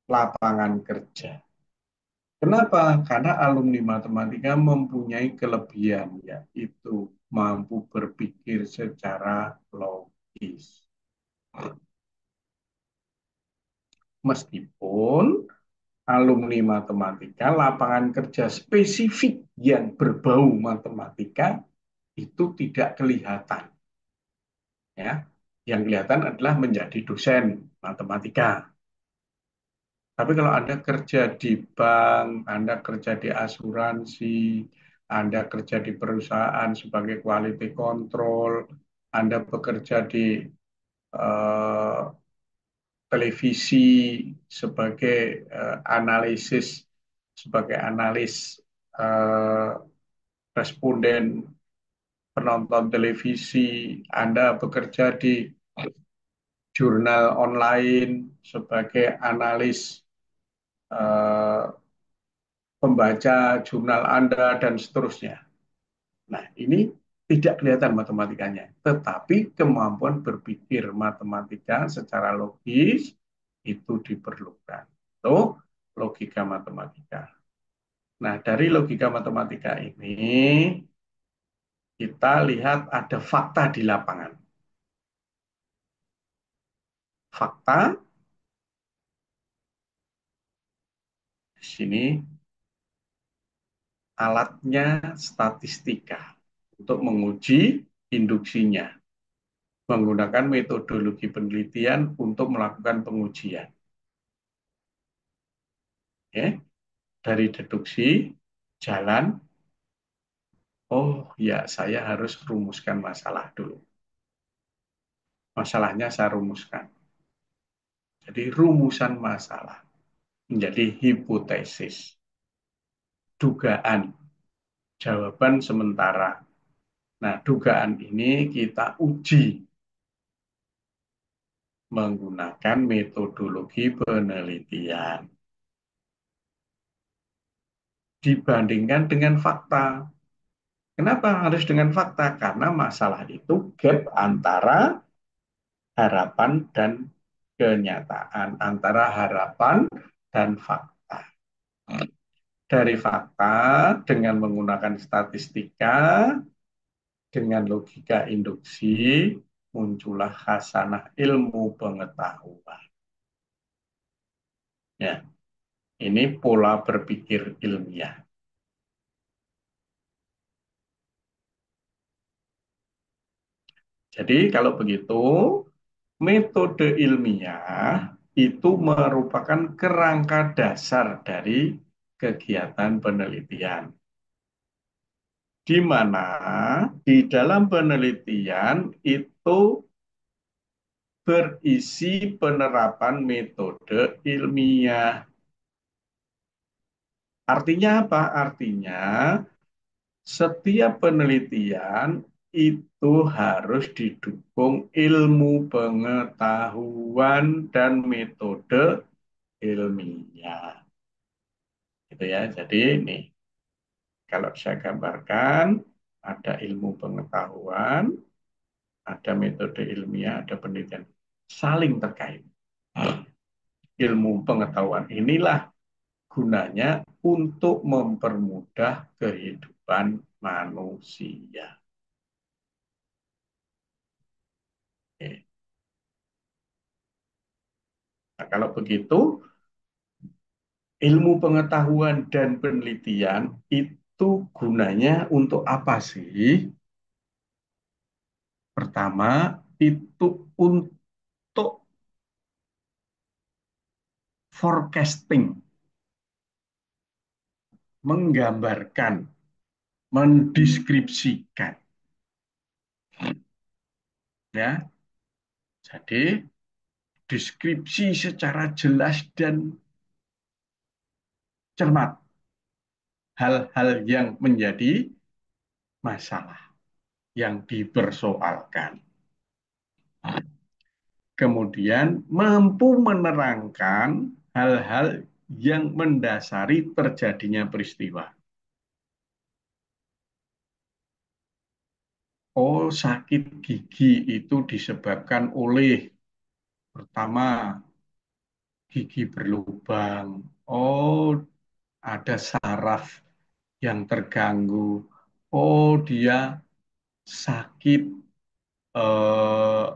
lapangan kerja. Kenapa? Karena alumni matematika mempunyai kelebihan, yaitu mampu berpikir secara logis. Meskipun alumni matematika, lapangan kerja spesifik yang berbau matematika itu tidak kelihatan. Ya, yang kelihatan adalah menjadi dosen matematika. Tapi kalau Anda kerja di bank, Anda kerja di asuransi, Anda kerja di perusahaan sebagai quality control, Anda bekerja di eh, televisi sebagai analisis, sebagai analis eh, responden penonton televisi, Anda bekerja di jurnal online sebagai analis eh, pembaca jurnal Anda, dan seterusnya. Nah, ini tidak kelihatan matematikanya, tetapi kemampuan berpikir matematika secara logis itu diperlukan. Itu logika matematika. Nah, dari logika matematika ini kita lihat ada fakta di lapangan. Fakta di sini alatnya statistika untuk menguji induksinya, menggunakan metodologi penelitian untuk melakukan pengujian. Oke, dari deduksi jalan, oh ya saya harus rumuskan masalah dulu. Masalahnya saya rumuskan. Jadi rumusan masalah menjadi hipotesis, dugaan, jawaban sementara, Nah, dugaan ini kita uji menggunakan metodologi penelitian dibandingkan dengan fakta. Kenapa harus dengan fakta? Karena masalah itu gap antara harapan dan kenyataan, antara harapan dan fakta. Dari fakta, dengan menggunakan statistika, dengan logika induksi, muncullah khasanah ilmu pengetahuan. Ya, ini pola berpikir ilmiah. Jadi kalau begitu, metode ilmiah itu merupakan kerangka dasar dari kegiatan penelitian. Di mana di dalam penelitian itu berisi penerapan metode ilmiah. Artinya apa? Artinya setiap penelitian itu harus didukung ilmu pengetahuan dan metode ilmiah. Gitu ya. Jadi ini kalau saya gambarkan ada ilmu pengetahuan, ada metode ilmiah, ada penelitian saling terkait. Ilmu pengetahuan inilah gunanya untuk mempermudah kehidupan manusia. Oke. Nah, kalau begitu, ilmu pengetahuan dan penelitian itu gunanya untuk apa sih? Pertama, itu untuk forecasting, menggambarkan, mendeskripsikan. Ya, jadi deskripsi secara jelas dan cermat hal-hal yang menjadi masalah yang dipersoalkan. Kemudian mampu menerangkan hal-hal yang mendasari terjadinya peristiwa. Oh, sakit gigi itu disebabkan oleh pertama gigi berlubang. Oh, ada saraf yang terganggu. Oh, dia sakit eh,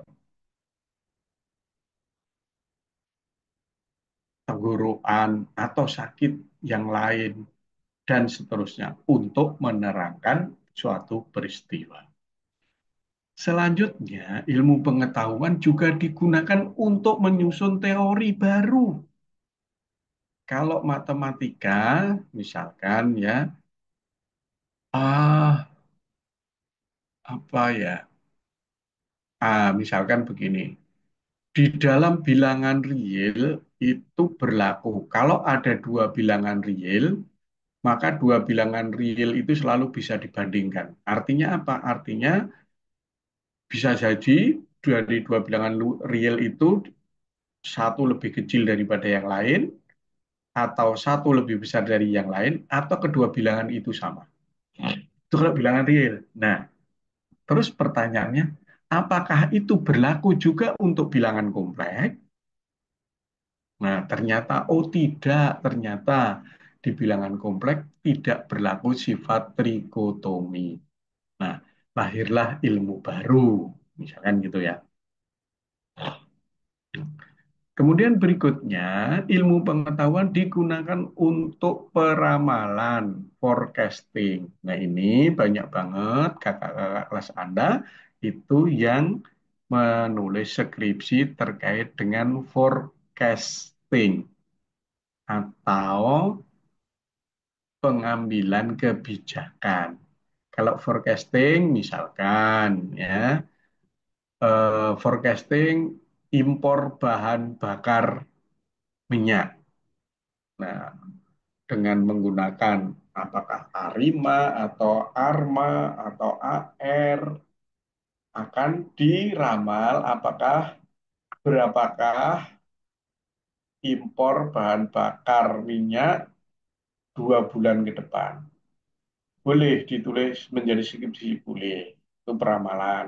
tenggorokan atau sakit yang lain dan seterusnya untuk menerangkan suatu peristiwa. Selanjutnya, ilmu pengetahuan juga digunakan untuk menyusun teori baru. Kalau matematika, misalkan ya, ah apa ya, misalkan begini, di dalam bilangan real itu berlaku. Kalau ada dua bilangan real, maka dua bilangan real itu selalu bisa dibandingkan. Artinya apa? Artinya bisa jadi dari dua bilangan real itu satu lebih kecil daripada yang lain, atau satu lebih besar dari yang lain, atau kedua bilangan itu sama. Itu kalau bilangan real. Nah, terus pertanyaannya, apakah itu berlaku juga untuk bilangan kompleks? Nah, ternyata, oh tidak, ternyata di bilangan kompleks tidak berlaku sifat trikotomi. Nah, lahirlah ilmu baru, misalkan gitu ya. Kemudian berikutnya, ilmu pengetahuan digunakan untuk peramalan, forecasting. Nah, ini banyak banget kakak-kakak kelas Anda itu yang menulis skripsi terkait dengan forecasting atau pengambilan kebijakan. Kalau forecasting misalkan ya, forecasting impor bahan bakar minyak. Nah, dengan menggunakan apakah Arima atau Arma atau AR, akan diramal berapakah impor bahan bakar minyak 2 bulan ke depan. Boleh ditulis menjadi skripsi, boleh. Itu peramalan.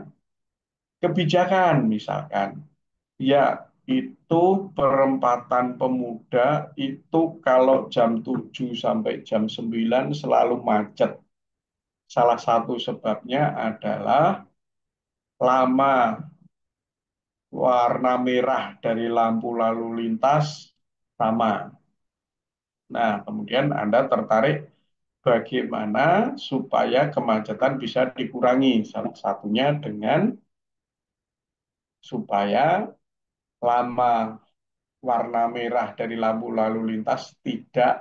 Kebijakan misalkan, ya itu perempatan Pemuda itu kalau jam 7 sampai jam 9 selalu macet. Salah satu sebabnya adalah lama warna merah dari lampu lalu lintas sama. Nah, kemudian Anda tertarik bagaimana supaya kemacetan bisa dikurangi. Salah satunya dengan supaya lama warna merah dari lampu lalu lintas tidak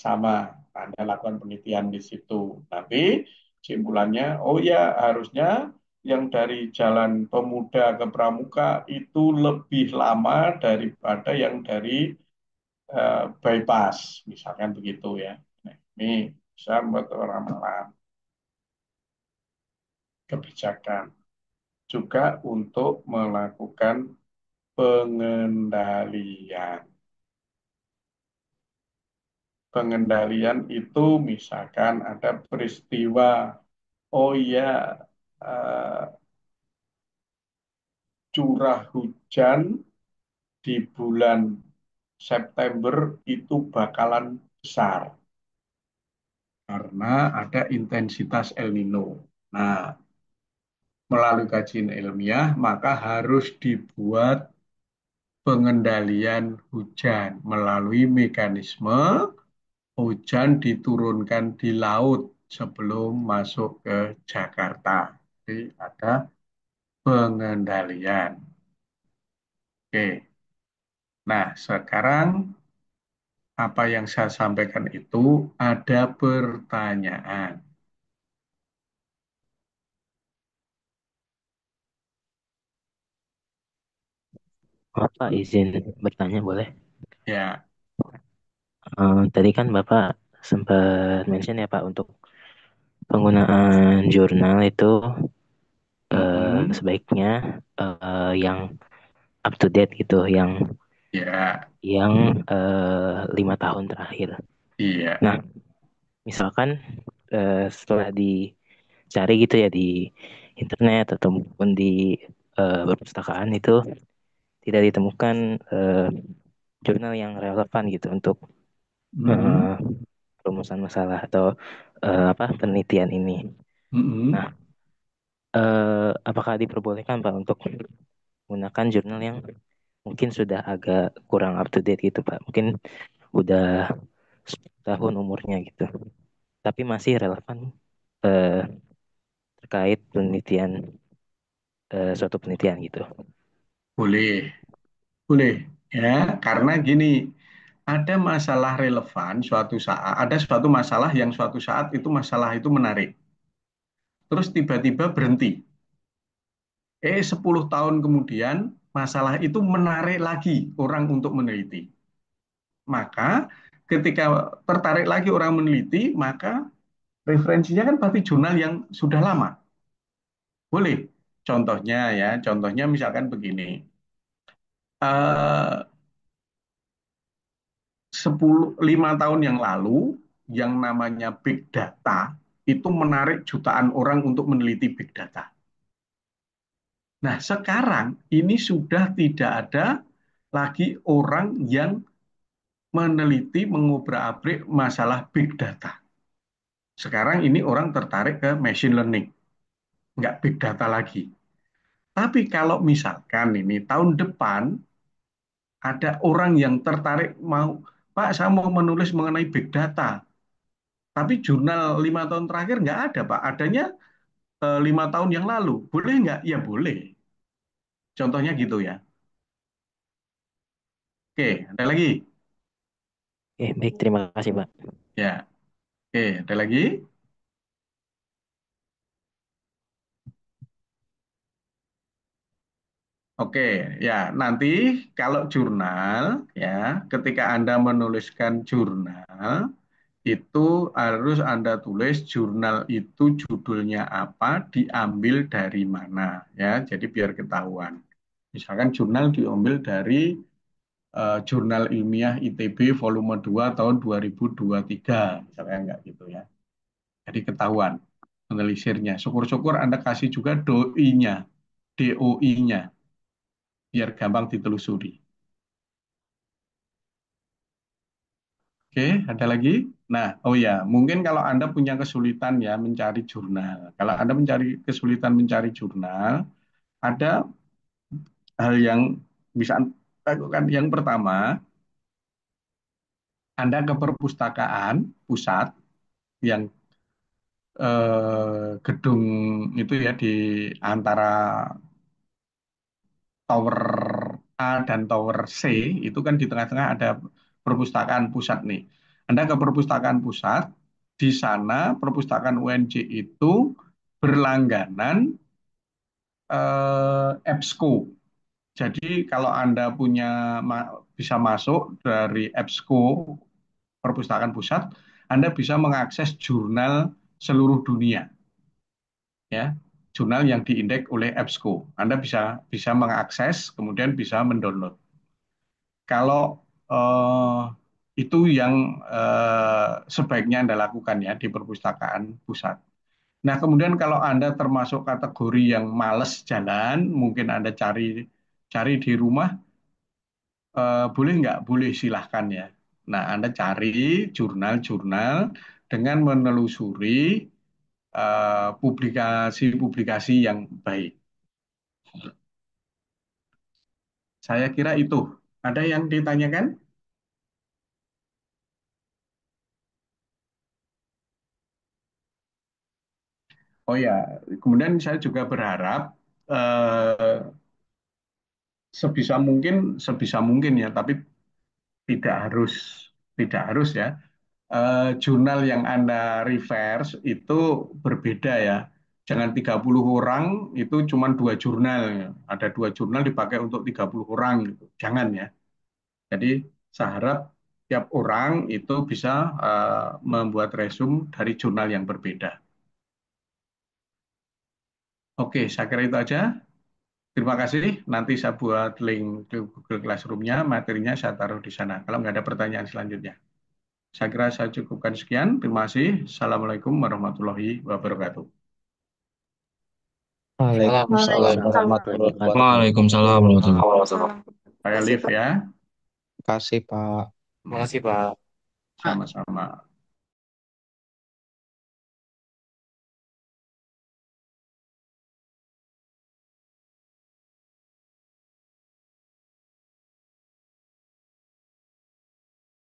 sama. Anda lakukan penelitian di situ. Nanti kesimpulannya, oh ya harusnya yang dari Jalan Pemuda ke Pramuka itu lebih lama daripada yang dari bypass, misalkan begitu ya. Nah, ini bisa membuat ramalan kebijakan juga untuk melakukan pengendalian. Pengendalian itu misalkan ada peristiwa, oh ya, eh, curah hujan di bulan September itu bakalan besar karena ada intensitas El Nino. Nah, melalui kajian ilmiah, maka harus dibuat pengendalian hujan melalui mekanisme hujan diturunkan di laut sebelum masuk ke Jakarta. Jadi ada pengendalian. Oke. Nah, sekarang apa yang saya sampaikan itu ada pertanyaan. Bapak izin bertanya boleh? Ya, Tadi kan Bapak sempat mention ya Pak untuk penggunaan jurnal itu mm-mm. sebaiknya yang up to date gitu, Ya, yang 5 tahun terakhir. iya. Nah, misalkan setelah dicari gitu ya di internet ataupun di perpustakaan itu tidak ditemukan jurnal yang relevan gitu untuk Mm-mm. eh, perumusan masalah atau apa penelitian ini. Nah, Mm-mm. apakah diperbolehkan Pak untuk menggunakan jurnal yang mungkin sudah agak kurang up to date gitu Pak? Mungkin udah 10 tahun umurnya gitu, tapi masih relevan eh, terkait penelitian suatu penelitian gitu. Boleh, boleh. Ya, karena gini, ada masalah relevan suatu saat, ada suatu masalah yang suatu saat itu masalah itu menarik. Terus tiba-tiba berhenti. 10 tahun kemudian masalah itu menarik lagi orang untuk meneliti. Maka ketika tertarik lagi orang meneliti, maka referensinya kan pasti jurnal yang sudah lama. Boleh. Contohnya ya, contohnya misalkan begini. Eh 5 tahun yang lalu yang namanya big data itu menarik jutaan orang untuk meneliti big data. Nah, sekarang ini sudah tidak ada lagi orang yang meneliti mengobrak-abrik masalah big data. Sekarang ini orang tertarik ke machine learning, nggak big data lagi. Tapi kalau misalkan ini tahun depan ada orang yang tertarik mau, Pak, saya mau menulis mengenai big data, tapi jurnal 5 tahun terakhir nggak ada, Pak. Adanya 5 tahun yang lalu. Boleh nggak? Ya boleh. Contohnya gitu ya. Oke, ada lagi? Baik, terima kasih Pak. Ya, oke, ada lagi? Oke, ya nanti kalau jurnal ya, ketika Anda menuliskan jurnal itu harus Anda tulis jurnal itu judulnya apa, diambil dari mana ya. Jadi biar ketahuan. Misalkan jurnal diambil dari Jurnal Ilmiah ITB volume 2 tahun 2023, misalnya enggak gitu ya. Jadi ketahuan penelisirnya. Syukur-syukur Anda kasih juga DOI-nya, DOI-nya, biar gampang ditelusuri. Oke, ada lagi? Nah, oh ya, mungkin kalau Anda punya kesulitan ya mencari jurnal. Kalau Anda kesulitan mencari jurnal, ada hal yang bisa Anda lakukan. Yang pertama, Anda ke perpustakaan pusat yang gedung itu ya di antara tower A dan tower C itu kan di tengah-tengah ada perpustakaan pusat nih. Anda ke perpustakaan pusat, di sana perpustakaan UNJ itu berlangganan EBSCO. Jadi kalau Anda bisa masuk dari EBSCO perpustakaan pusat, Anda bisa mengakses jurnal seluruh dunia ya, jurnal yang diindeks oleh EBSCO. Anda bisa bisa mengakses, kemudian bisa mendownload. Kalau eh, itu yang sebaiknya Anda lakukan ya di perpustakaan pusat. Nah, kemudian kalau Anda termasuk kategori yang males jalan, mungkin Anda cari cari di rumah, boleh nggak? Boleh, silahkan ya. Nah, Anda cari jurnal-jurnal dengan menelusuri publikasi-publikasi yang baik. Saya kira itu. Ada yang ditanyakan? Oh ya, kemudian saya juga berharap eh, sebisa mungkin ya, tapi tidak harus tidak harus ya. Jurnal yang Anda reverse itu berbeda ya. Jangan 30 orang itu cuma dua jurnal ya. Ada dua jurnal dipakai untuk 30 orang gitu. Jangan ya. Jadi saya harap tiap orang itu bisa membuat resume dari jurnal yang berbeda. Oke, saya kira itu aja. Terima kasih. Nanti saya buat link ke Google Classroom-nya, materinya saya taruh di sana. Kalau nggak ada pertanyaan selanjutnya. Saya kira saya cukupkan sekian. Terima kasih. Assalamualaikum warahmatullahi wabarakatuh. Waalaikumsalam Waalaikumsalam. warahmatullahi wabarakatuh. Waalaikumsalam warahmatullahi Waalaikumsalam. Saya Makasih, live Pak. ya. Terima kasih, Pak. Makasih, Pak. Sama-sama.